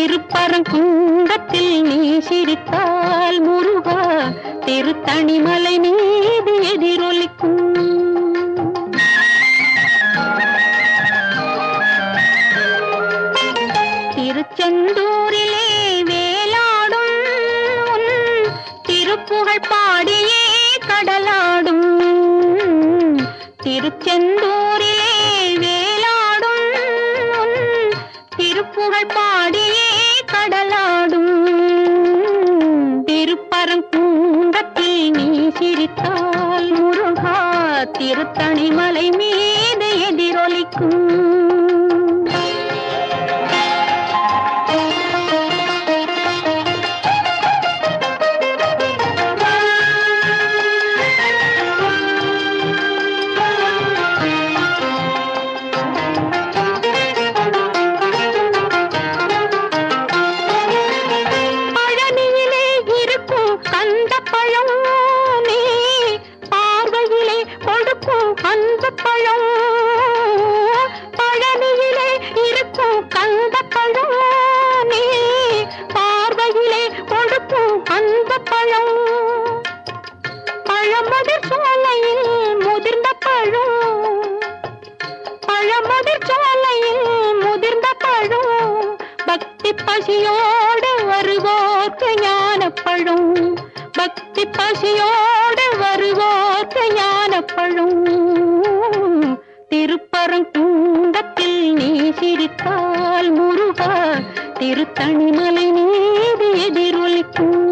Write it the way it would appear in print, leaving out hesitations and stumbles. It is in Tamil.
திருப்பரங்குன்றத்தில் நீ சிரித்தால் முருகா திருத்தணிமலை மீது எதிரொலிக்கும். திருச்செந்தூரிலே வேலாடும் திருப்புகழ் பாடியே கடலாடும். திருச்செந்தூரிலே வேலாடும் திருப்புகழ் பாடியே கடலாடும். திருப்பரங்குன்றத்தில் நீ சிரித்தால் முருகா திருத்தணிமலை மீது எதிரொலிக்கும். பழனியிலே இருக்கும் கந்தப்பழம் நீ பார்வையிலே கொடுக்கும் அந்த பழம். பழமுதிர் சோலையில் முதிர்ந்த பழம். பழமுதிர் சோலையில் முதிர்ந்த பழம். பக்தி பசியோடு வருவோர்க்கு ஞானப்பழம். பக்தி பசியோடு வருவோர்க்கு ஞானப்பழம். திருப்பரங்குன்றத்தில் நீ சிரித்தால் முருகா திருத்தணிமலை மீது எதிரொலிக்கும்.